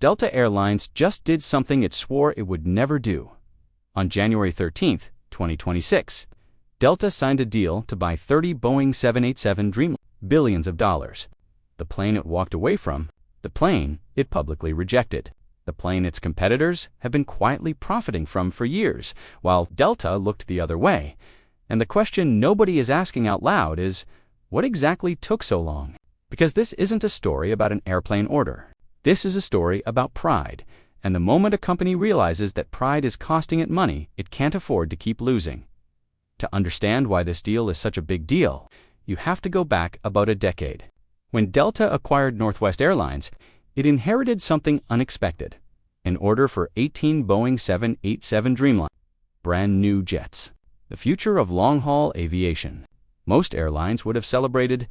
Delta Airlines just did something it swore it would never do. On January 13, 2026, Delta signed a deal to buy 30 Boeing 787 Dreamliner, billions of dollars. The plane it walked away from, the plane it publicly rejected, the plane its competitors have been quietly profiting from for years, while Delta looked the other way. And the question nobody is asking out loud is, what exactly took so long? Because this isn't a story about an airplane order. This is a story about pride, and the moment a company realizes that pride is costing it money, it can't afford to keep losing. To understand why this deal is such a big deal, you have to go back about a decade. When Delta acquired Northwest Airlines, it inherited something unexpected, an order for 18 Boeing 787 Dreamliner, brand new jets, the future of long-haul aviation. Most airlines would have celebrated.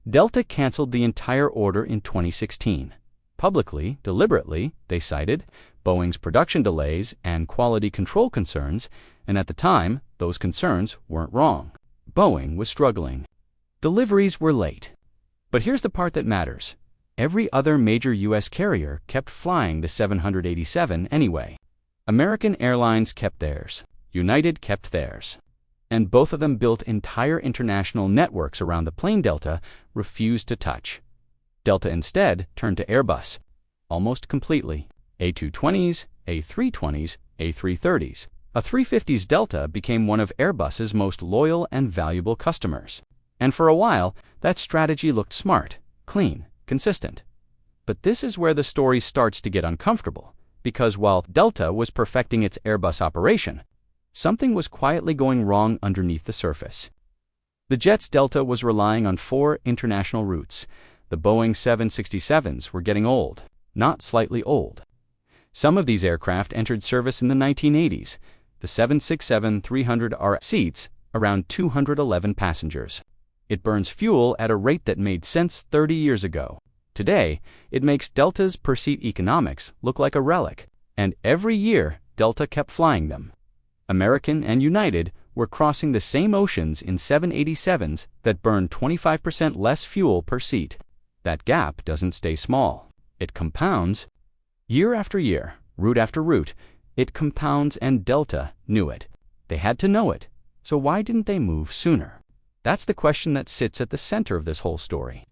Delta canceled the entire order in 2016. Publicly, deliberately, they cited Boeing's production delays and quality control concerns, and at the time, those concerns weren't wrong. Boeing was struggling. Deliveries were late. But here's the part that matters. Every other major U.S. carrier kept flying the 787 anyway. American Airlines kept theirs. United kept theirs. And both of them built entire international networks around the plane Delta refused to touch. Delta instead turned to Airbus, almost completely. A220s, A320s, A330s. A350's Delta became one of Airbus's most loyal and valuable customers. And for a while, that strategy looked smart, clean, consistent. But this is where the story starts to get uncomfortable, because while Delta was perfecting its Airbus operation, something was quietly going wrong underneath the surface. The jets Delta was relying on 4 international routes. The Boeing 767s were getting old, not slightly old. Some of these aircraft entered service in the 1980s. The 767-300R seats around 211 passengers. It burns fuel at a rate that made sense 30 years ago. Today, it makes Delta's per-seat economics look like a relic, and every year Delta kept flying them. American and United were crossing the same oceans in 787s that burned 25% less fuel per seat. That gap doesn't stay small. It compounds. Year after year, route after route, it compounds, and Delta knew it. They had to know it. So why didn't they move sooner? That's the question that sits at the center of this whole story.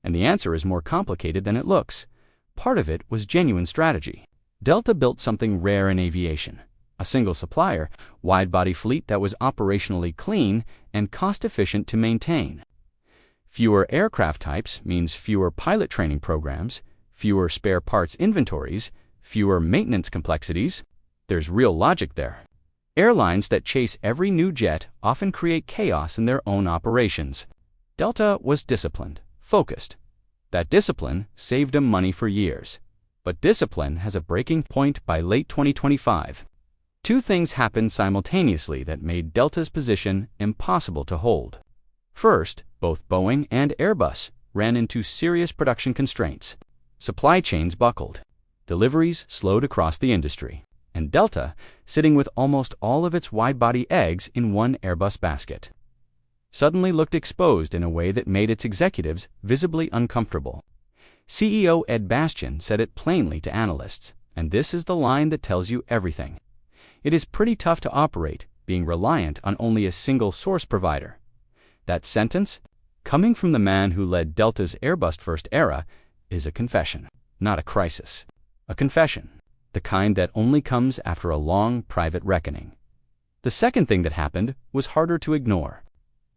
And the answer is more complicated than it looks. Part of it was genuine strategy. Delta built something rare in aviation. A single supplier, wide-body fleet that was operationally clean and cost-efficient to maintain. Fewer aircraft types means fewer pilot training programs, fewer spare parts inventories, fewer maintenance complexities. There's real logic there. Airlines that chase every new jet often create chaos in their own operations. Delta was disciplined, focused. That discipline saved them money for years. But discipline has a breaking point by late 2025. Two things happened simultaneously that made Delta's position impossible to hold. First, both Boeing and Airbus ran into serious production constraints. Supply chains buckled. Deliveries slowed across the industry. And Delta, sitting with almost all of its wide-body eggs in one Airbus basket, suddenly looked exposed in a way that made its executives visibly uncomfortable. CEO Ed Bastian said it plainly to analysts, and this is the line that tells you everything. It is pretty tough to operate, being reliant on only a single source provider. That sentence, coming from the man who led Delta's Airbus-first era, is a confession, not a crisis. A confession, the kind that only comes after a long private reckoning. The second thing that happened was harder to ignore.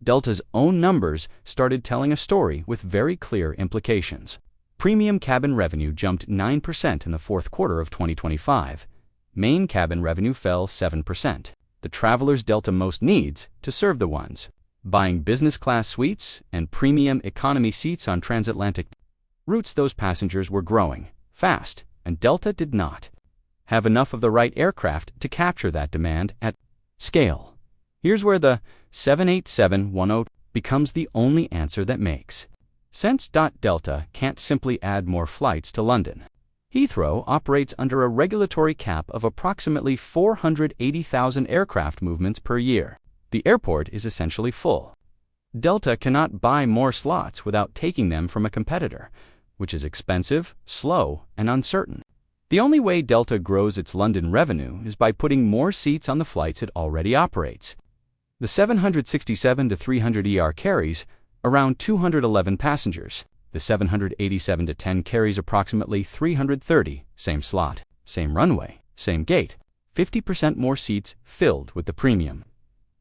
Delta's own numbers started telling a story with very clear implications. Premium cabin revenue jumped 9% in the fourth quarter of 2025. Main cabin revenue fell 7%. The travelers Delta most needs to serve the ones buying business class suites and premium economy seats on transatlantic routes. Those passengers were growing fast, and Delta did not have enough of the right aircraft to capture that demand at scale. Here's where the 787-10 becomes the only answer that makes sense. Delta can't simply add more flights to London. Heathrow operates under a regulatory cap of approximately 480,000 aircraft movements per year. The airport is essentially full. Delta cannot buy more slots without taking them from a competitor, which is expensive, slow, and uncertain. The only way Delta grows its London revenue is by putting more seats on the flights it already operates. The 767-300ER carries around 211 passengers. The 787-10 carries approximately 330, same slot, same runway, same gate, 50% more seats filled with the premium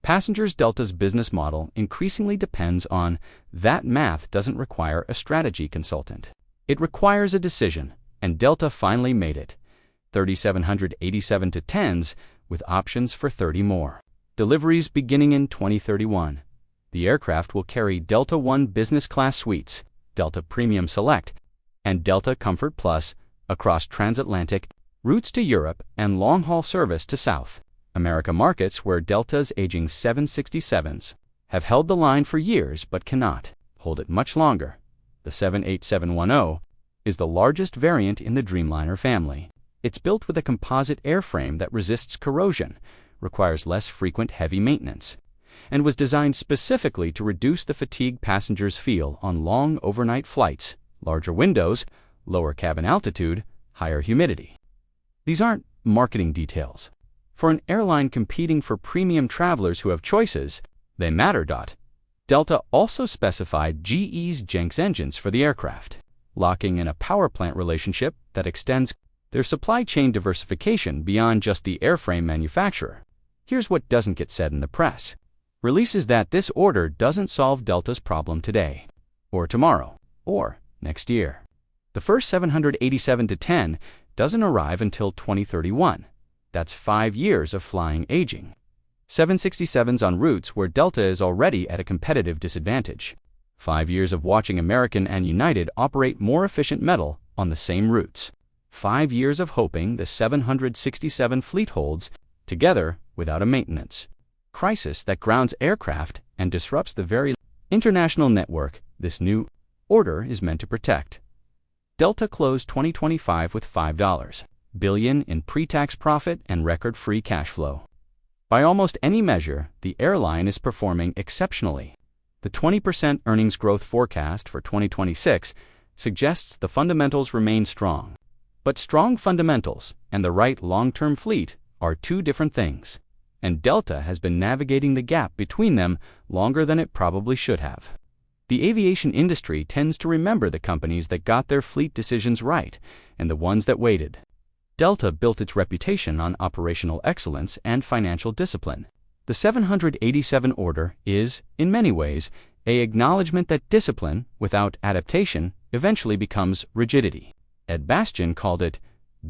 passengers. Delta's business model increasingly depends on that. Math doesn't require a strategy consultant. It requires a decision, and Delta finally made it. 3,787-10s with options for 30 more. Deliveries beginning in 2031. The aircraft will carry Delta One Business Class suites, Delta Premium Select, and Delta Comfort Plus across transatlantic routes to Europe and long-haul service to South America markets where Delta's aging 767s have held the line for years but cannot hold it much longer. The 78710 is the largest variant in the Dreamliner family. It's built with a composite airframe that resists corrosion, requires less frequent heavy maintenance, and was designed specifically to reduce the fatigue passengers feel on long overnight flights, larger windows, lower cabin altitude, higher humidity. These aren't marketing details. For an airline competing for premium travelers who have choices, they matter. Delta also specified GE's Jenks engines for the aircraft, locking in a power plant relationship that extends their supply chain diversification beyond just the airframe manufacturer. Here's what doesn't get said in the press releases: that this order doesn't solve Delta's problem today, or tomorrow, or next year. The first 787-10 doesn't arrive until 2031. That's 5 years of flying aging 767s on routes where Delta is already at a competitive disadvantage. 5 years of watching American and United operate more efficient metal on the same routes. 5 years of hoping the 767 fleet holds together without a maintenance crisis that grounds aircraft and disrupts the very international network this new order is meant to protect. Delta closed 2025 with $5 billion in pre-tax profit and record free cash flow. By almost any measure, the airline is performing exceptionally. The 20% earnings growth forecast for 2026 suggests the fundamentals remain strong. But strong fundamentals and the right long-term fleet are two different things, and Delta has been navigating the gap between them longer than it probably should have. The aviation industry tends to remember the companies that got their fleet decisions right and the ones that waited. Delta built its reputation on operational excellence and financial discipline. The 787 order is, in many ways, an acknowledgement that discipline without adaptation eventually becomes rigidity. Ed Bastian called it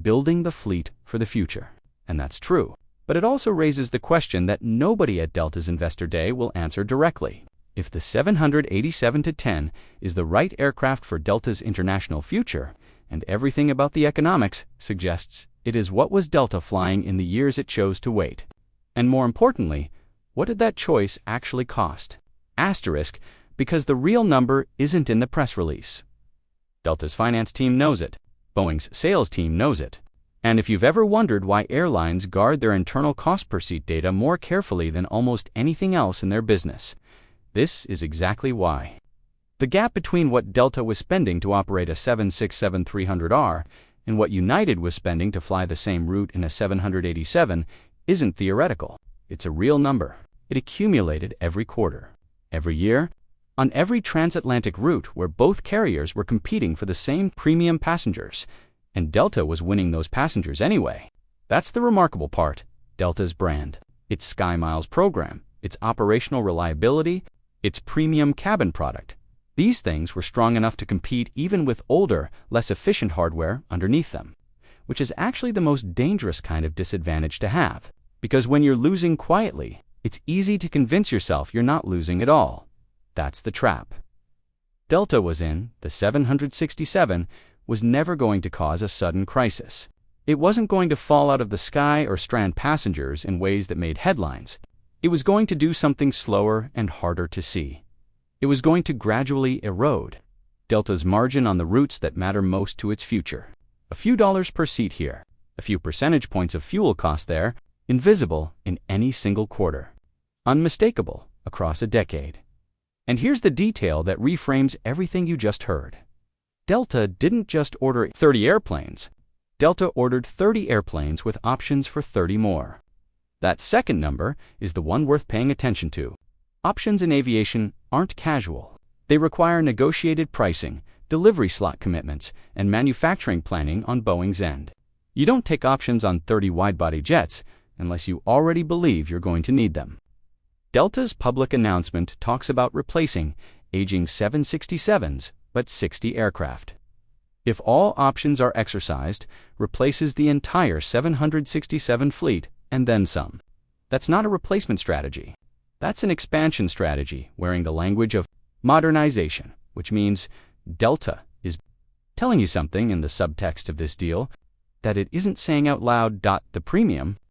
building the fleet for the future. And that's true. But it also raises the question that nobody at Delta's Investor Day will answer directly. If the 787-10 is the right aircraft for Delta's international future, and everything about the economics suggests it is, what was Delta flying in the years it chose to wait? And more importantly, what did that choice actually cost? Asterisk, because the real number isn't in the press release. Delta's finance team knows it. Boeing's sales team knows it. And if you've ever wondered why airlines guard their internal cost per seat data more carefully than almost anything else in their business, this is exactly why. The gap between what Delta was spending to operate a 767-300R and what United was spending to fly the same route in a 787 isn't theoretical. It's a real number. It accumulated every quarter, every year, on every transatlantic route where both carriers were competing for the same premium passengers, and Delta was winning those passengers anyway. That's the remarkable part. Delta's brand, its SkyMiles program, its operational reliability, its premium cabin product. These things were strong enough to compete even with older, less efficient hardware underneath them, which is actually the most dangerous kind of disadvantage to have. Because when you're losing quietly, it's easy to convince yourself you're not losing at all. That's the trap Delta was in. The 767 was never going to cause a sudden crisis. It wasn't going to fall out of the sky or strand passengers in ways that made headlines. It was going to do something slower and harder to see. It was going to gradually erode Delta's margin on the routes that matter most to its future. A few dollars per seat here, a few percentage points of fuel cost there, invisible in any single quarter, unmistakable across a decade. And here's the detail that reframes everything you just heard. Delta didn't just order 30 airplanes. Delta ordered 30 airplanes with options for 30 more. That second number is the one worth paying attention to. Options in aviation aren't casual. They require negotiated pricing, delivery slot commitments, and manufacturing planning on Boeing's end. You don't take options on 30 wide-body jets unless you already believe you're going to need them. Delta's public announcement talks about replacing aging 767s but 60 aircraft. If all options are exercised, replaces the entire 767 fleet and then some. That's not a replacement strategy. That's an expansion strategy wearing the language of modernization, which means Delta is telling you something in the subtext of this deal that it isn't saying out loud. The premium